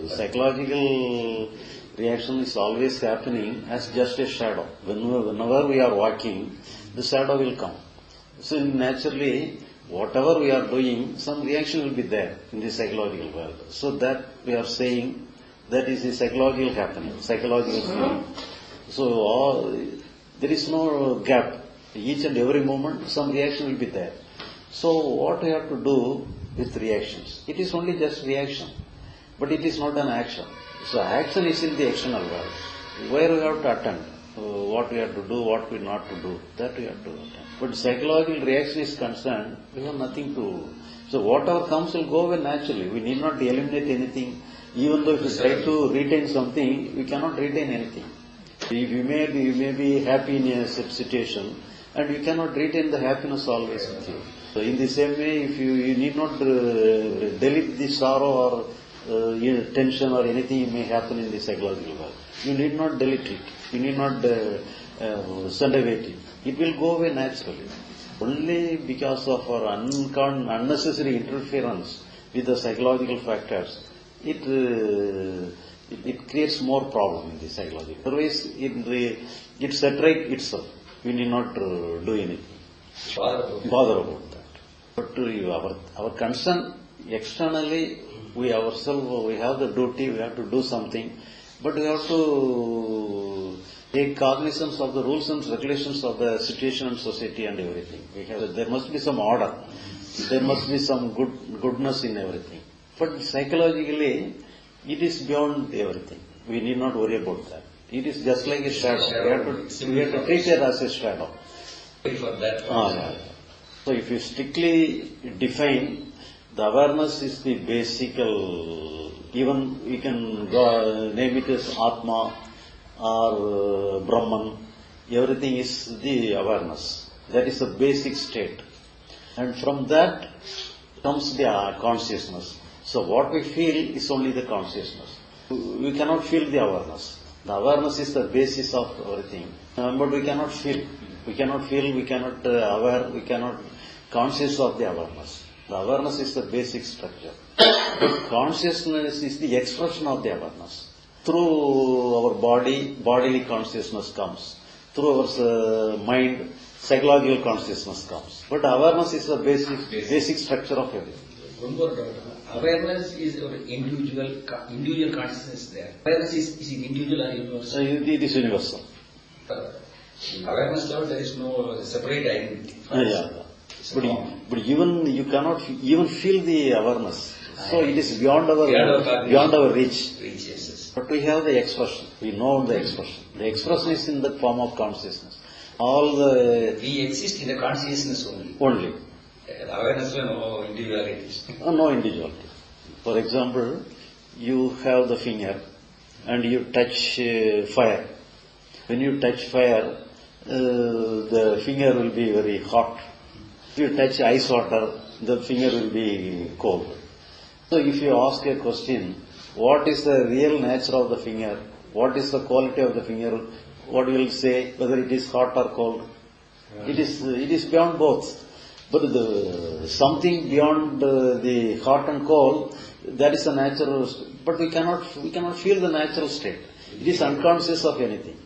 psychological reaction is always happening as just a shadow. Whenever we are walking, the shadow will come. So naturally, whatever we are doing, some reaction will be there in the psychological world. So that we are saying that is a psychological happening, psychological feeling. So there is no gap. Each and every moment, some reaction will be there. So what we have to do with reactions? It is only just reaction, but it is not an action. So action is in the external world, where we have to attend, what we have to do, what we not to do, that we have to attend. But psychological reaction is concerned, we have nothing to. So whatever comes will go away naturally. We need not eliminate anything. Even though if we try to retain something, we cannot retain anything. If you may be happy in a situation, and you cannot retain the happiness always with you. So in the same way, if you need not delete the sorrow or tension or anything may happen in the psychological world. You need not delete it. You need not send away it. It will go away naturally. Only because of our unnecessary interference with the psychological factors, it creates more problem in the psychology. Otherwise, it saturates itself. We need not do anything. Bother about that. But our concern externally, we ourselves, we have the duty, we have to do something, but we have to take cognizance of the rules and regulations of the situation and society and everything. There must be some order. There must be some goodness in everything. But psychologically, it is beyond everything. We need not worry about that. It is just like a shadow. We have to treat it as a shadow. So if you strictly define, the awareness is the basic, even we can name it as Atma or Brahman, everything is the awareness. That is the basic state. And from that comes the consciousness. So what we feel is only the consciousness. We cannot feel the awareness. The awareness is the basis of everything. But we cannot feel. We cannot feel, we cannot aware, we cannot conscious of the awareness. The awareness is the basic structure. But consciousness is the expression of the awareness. Through our body, bodily consciousness comes. Through our mind, psychological consciousness comes. But awareness is the basic structure of everything. One more doubt. Awareness is our individual consciousness there. Awareness is it individual or universal? It is universal. Awareness level, there is no separate identity. But even you cannot even feel the awareness. So it is beyond our reach. Yes. But we have the expression. We know the expression. The expression is in the form of consciousness. We exist in the consciousness only. Only. Awareness, no individuality. No individuality. For example, you have the finger and you touch fire. When you touch fire, the finger will be very hot. If you touch ice water, the finger will be cold. So if you ask a question, what is the real nature of the finger? What is the quality of the finger? What will say, whether it is hot or cold? It is beyond both. But something beyond the hot and cold, that is a natural. But we cannot feel the natural state. It is unconscious of anything.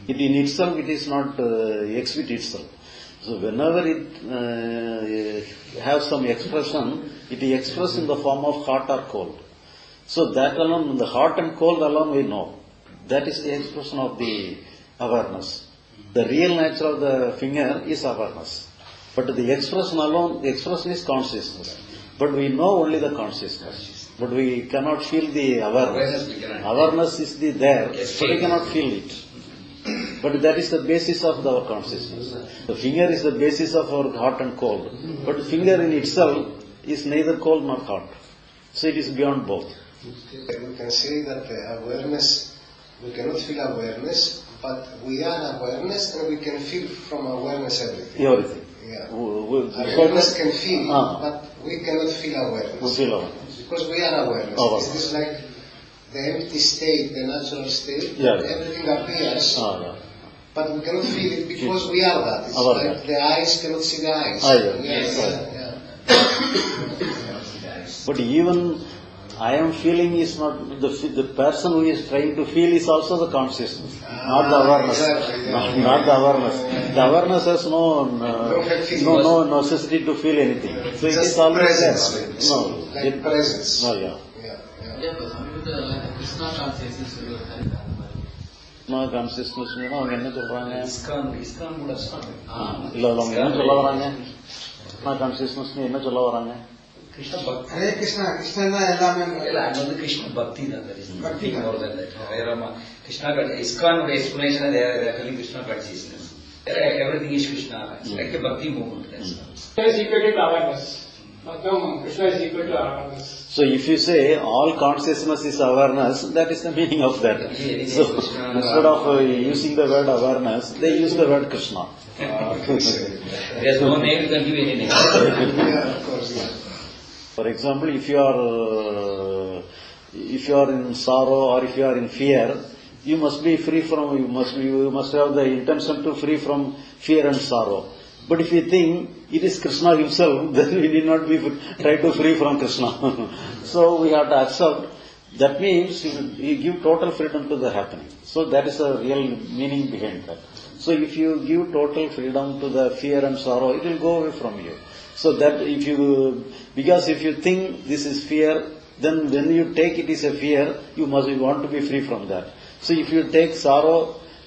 It in itself, it is not exhibit itself. So whenever it has some expression, it is expressed in the form of hot or cold. So that alone, the hot and cold alone we know. That is the expression of the awareness. The real nature of the finger is awareness. But the expression alone, the expression is consciousness. But we know only the consciousness. But we cannot feel the awareness. Awareness is there, but we cannot feel it. But that is the basis of our consciousness. The finger is the basis of our hot and cold. But the finger in itself is neither cold nor hot. So it is beyond both. We can say that awareness, we cannot feel awareness, but we are awareness and we can feel from awareness everything. Everything. Yeah. Awareness can feel, but we cannot feel awareness. We feel awareness. Because we are awareness. Is this like the empty state, the natural state? Yeah. Everything appears, but we cannot feel it because we are that. It's like the eyes cannot see the eyes. Yes. But even I am feeling is not, the person who is trying to feel is also the consciousness, not the awareness. Exactly, yeah. Not the awareness. The awareness has no necessity to feel anything. So it is always presence. there. No. Like presence. No, yeah. Krishna consciousness No consciousness, அவங்க என்ன சொல்றாங்க? ISKCON கூட சொன்னாங்க. இல்ல அவங்க என்ன சொல்ல வராங்க? நான் கான்சியஸ்னஸ் என்ன சொல்ல வராங்க? கிருஷ்ண பக்தி. ஹரே கிருஷ்ணா, கிருஷ்ணன் தான் எல்லாமே. இல்ல அது வந்து கிருஷ்ண பக்தி தான். பக்தி more than that. Krishna ISKCON explanation they are telling Krishna consciousness. Everything is Krishna. It's like a bhakti movement. Krishna is equal to awareness. Krishna is equal to awareness. So if you say all consciousness is awareness, that is the meaning of that. So instead of using the word awareness, they use the word Krishna. There's no name, you can give any name. Yeah, of course. Yeah. For example, if you are in sorrow or if you are in fear, you must be free from, you must have the intention to free from fear and sorrow. But if you think it is Krishna himself, then we need not be try to free from Krishna. So we have to accept. That means you give total freedom to the happening. So that is the real meaning behind that. So if you give total freedom to the fear and sorrow, it will go away from you. So that because if you think this is fear, then when you take it is a fear, you want to be free from that. So if you take sorrow,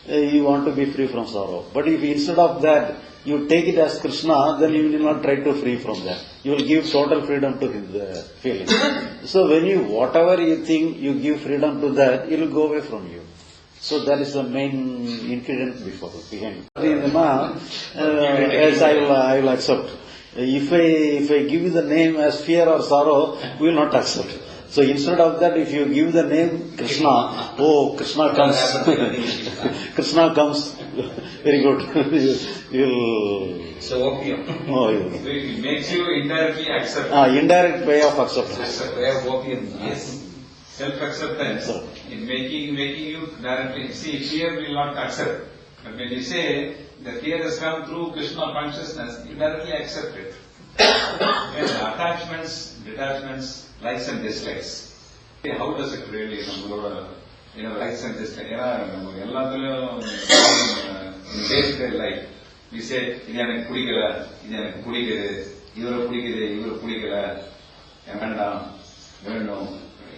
you want to be free from sorrow. But if instead of that, you take it as Krishna, then you will not try to free from that. You will give total freedom to his feeling. So when whatever you think, you give freedom to that, it will go away from you. So that is the main ingredient behind. Yes, I will accept. If I give you the name as fear or sorrow, we will not accept. So instead of that, if you give the name Krishna, Krishna comes. Krishna comes. Very good. So opium. It makes you indirectly accept. Indirect way of acceptance. Way of opium. Yes. Self-acceptance. In making you directly. See, fear will not accept. But when you say the fear has come through Krishna consciousness, you directly accept it. And attachments, detachments, likes and dislikes. How does it really, likes and dislikes? In day-to-day life, we say, இது எனக்கு பிடிக்கல, இது எனக்கு பிடிக்குது, இவரை பிடிக்குது, இவரை பிடிக்கல, வேண்டாம், வேணும்.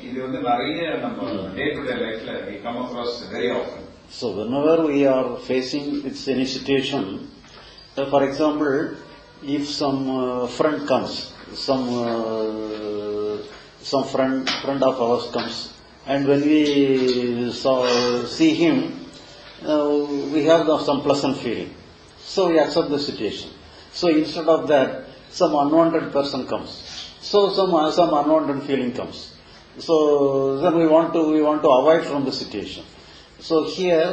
இது வந்து நிறைய நம்ம day-to-day lifeல we come across very often. So whenever we are facing any situation, for example, if some friend comes, some friend of ours comes, and when we see him, we have some pleasant feeling. So we accept the situation. So instead of that, some unwanted person comes. So some unwanted feeling comes. So then we want to avoid from the situation. So here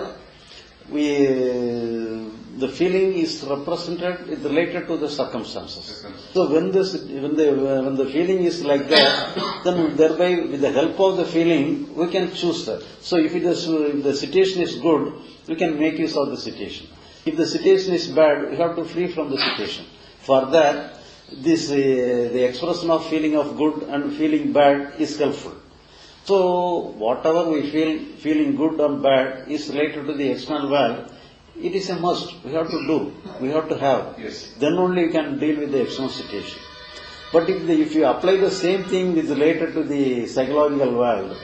the feeling is related to the circumstances. So when the feeling is like that, then thereby with the help of the feeling we can choose that. So if the situation is good, we can make use of the situation. If the situation is bad, we have to free from the situation. For that, the expression of feeling of good and feeling bad is helpful. So whatever we feeling good or bad is related to the external world. It is a must. We have to do. We have to have. Yes. Then only we can deal with the external situation. But if you apply the same thing is related to the psychological world,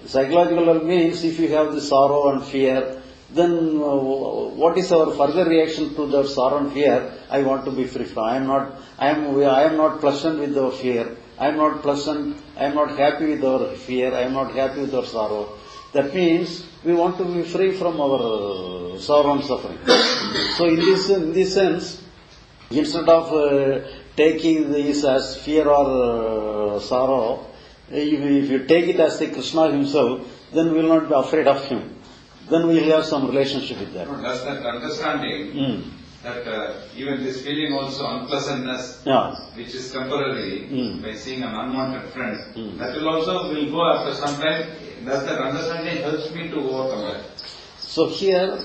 psychological world means if you have the sorrow and fear, then what is our further reaction to the sorrow and fear? I want to be free from. I am not pleasant with the fear. I am not pleasant. I am not happy with our fear. I am not happy with our sorrow. That means we want to be free from our sorrow and suffering. So in this sense, instead of taking this as fear or sorrow, if you take it as the Krishna himself, then we will not be afraid of him. Then we will have some relationship with that. Does that understanding that even this feeling also unpleasantness, which is temporary, by seeing an unwanted friend, that will go after some time. Does that understanding helps me to overcome that? So here,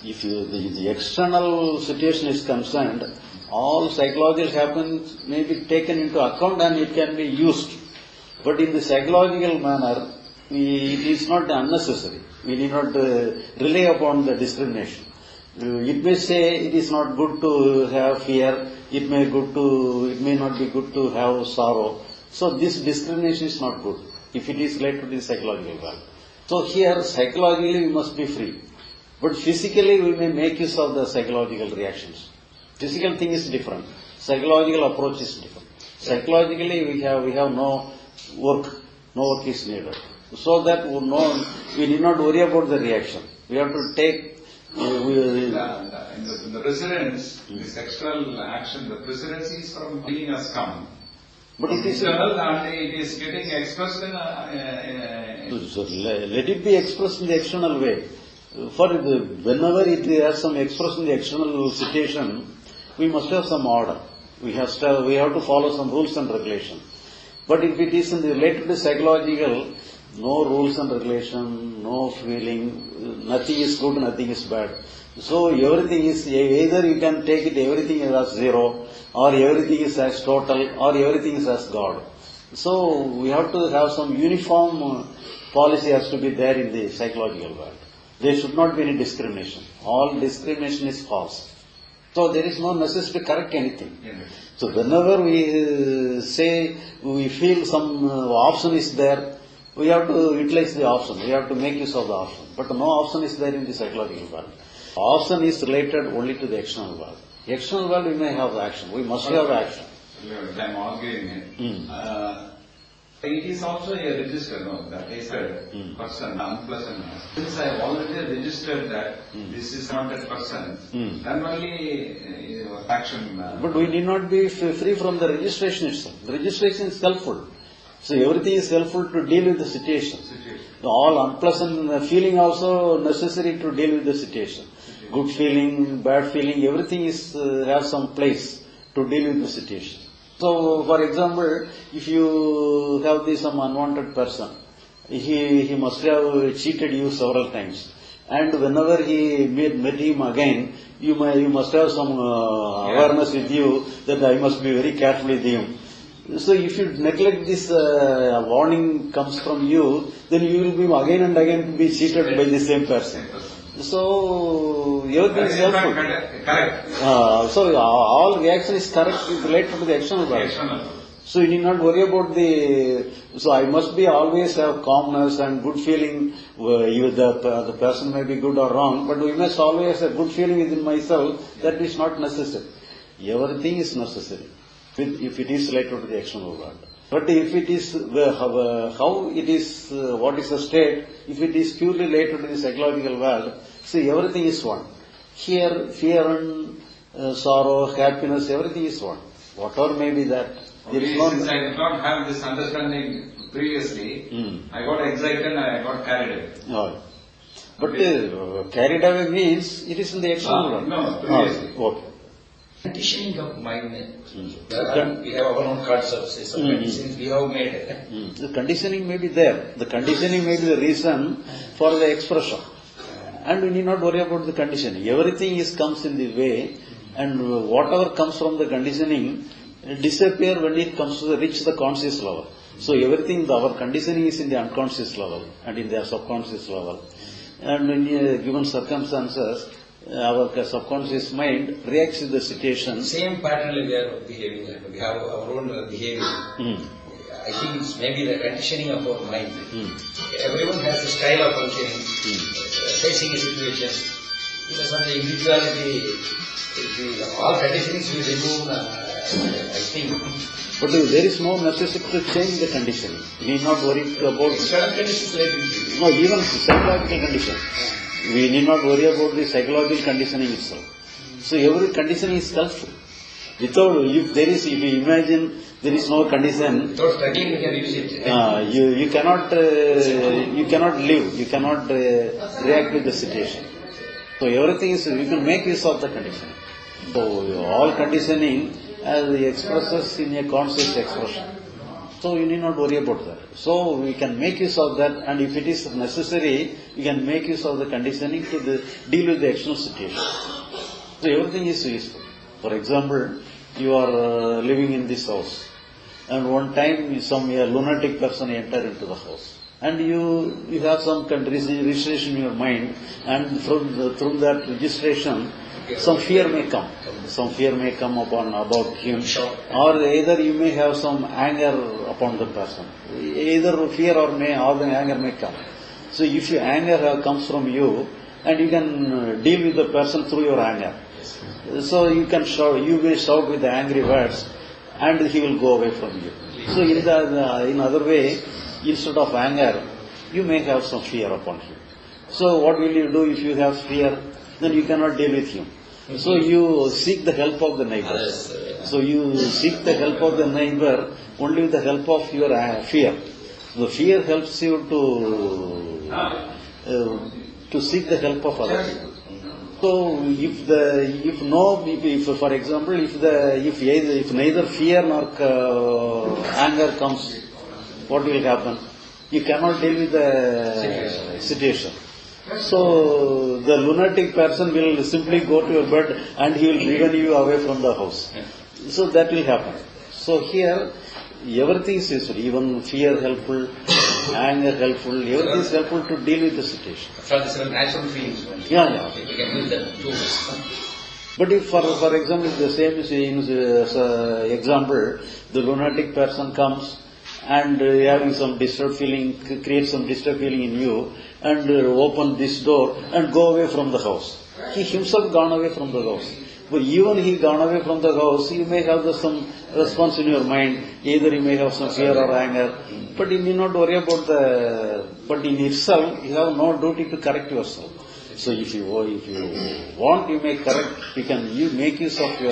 if the external situation is concerned, all psychological happens may be taken into account and it can be used. But in the psychological manner, it is not unnecessary. We need not rely upon the discrimination. It may say it is not good to have fear, it may not be good to have sorrow. So this discrimination is not good if it is related to the psychological world. So here psychologically we must be free. But physically we may make use of the psychological reactions. Physical thing is different. Psychological approach is different. Psychologically we have no work is needed. So that we need not worry about the reaction. We have to take in the precedence, this external action, the precedence is from being has come. But it is internal and it is getting expressed in so let it be expressed in the external way. Whenever it has some expression in the external situation, we must have some order. We have to follow some rules and regulations. But if it is related to psychological, no rules and regulation, no feeling, nothing is good, nothing is bad. So everything is, either you can take it everything is as zero, or everything is as total, or everything is as God. So we have to have some uniform policy has to be there in the psychological world. There should not be any discrimination. All discrimination is false. So there is no necessity to correct anything. So whenever we say, we feel some option is there, we have to utilize the option. We have to make use of the option. But no option is there in the psychological world. Option is related only to the external world. External world we may have action. We must have action. I'm arguing it. It is also a register, that is a person, unpleasantness. Since I have already registered that this is not a person, then only action. But we need not be free from the registration itself. The registration is helpful. So everything is helpful to deal with the situation. All unpleasant feeling also necessary to deal with the situation. Good feeling, bad feeling, everything is has some place to deal with the situation. So, for example, if you have some unwanted person, he must have cheated you several times, and whenever he met him again, you must have some awareness with you that I must be very careful with him. So if you neglect this warning comes from you, then you will be again and again be cheated by the same person. So everything is helpful. Correct. So all reaction is correct is related to the external world. So you need not worry about so I must be always have calmness and good feeling. The person may be good or wrong, but we must always have good feeling within myself. That is not necessary. Everything is necessary if it is related to the external world. But if it is how it is, what is the state, if it is purely related to the psychological world, see everything is one. Here, fear and sorrow, happiness, everything is one. Whatever may be that. There is no. Since I did not have this understanding previously, I got excited and I got carried away. No. But carried away means it is in the external world. No, previously. Okay. Conditioning of mind. We have our own concepts, so conditions we have made. The conditioning may be there. The conditioning may be the reason for the expression. And we need not worry about the conditioning. Everything comes in the way, and whatever comes from the conditioning disappear when it comes to reach the conscious level. So everything, our conditioning is in the unconscious level and in the subconscious level. And in given circumstances, our subconscious mind reacts to the situation. Same pattern we are behaving. We have our own behavior. I think it's maybe the conditioning of our mind. Everyone has a style of functioning, facing a situation. Some individuality, all conditionings we remove, I think. But there is no necessity to change the conditioning. We need not worry about. Certain conditions no, even psychological condition. We need not worry about the psychological conditioning itself. So every conditioning is helpful. Without, if you imagine there is no condition, without struggling we can use it. You cannot live, you cannot react with the situation. So everything is, you can make use of the conditioning. So all conditioning expresses in a conscious expression. So you need not worry about that. So we can make use of that, and if it is necessary, we can make use of the conditioning to deal with the external situation. So everything is useful. For example, you are living in this house. and one time a lunatic person enter into the house, and you have some registration in your mind, and through that registration, some fear may come. Some fear may come about him, or either you may have some anger upon the person. Either fear or the anger may come. So if your anger comes from you, and you can deal with the person through your anger. So you may shout with the angry words, and he will go away from you. So in other way, instead of anger, you may have some fear upon him. So what will you do if you have fear? Then you cannot deal with him. So you seek the help of the neighbor. So you seek the help of the neighbor only with the help of your fear. The fear helps you to seek the help of other people. So for example, if neither fear nor anger comes, what will happen? You cannot deal with the situation. So the lunatic person will simply go to your bed and he will driven you away from the house. So that will happen. So here, everything is useful. Even fear helpful, anger helpful, everything is helpful to deal with the situation. For the natural feelings. Yeah. We can use them tools. But if, for example, the same example, the lunatic person comes and having some disturbed feeling, creates some disturbed feeling in you, and open this door and go away from the house. He himself gone away from the house. But even he gone away from the house, you may have some response in your mind. Either you may have some fear or anger, but you may not worry about but in itself, you have no duty to correct yourself. So if you want, you may correct, you make use of your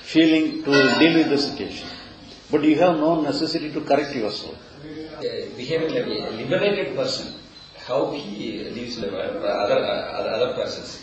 feeling to deal with the situation. But you have no necessity to correct yourself. Behaving like a liberated person, how he lives with other persons.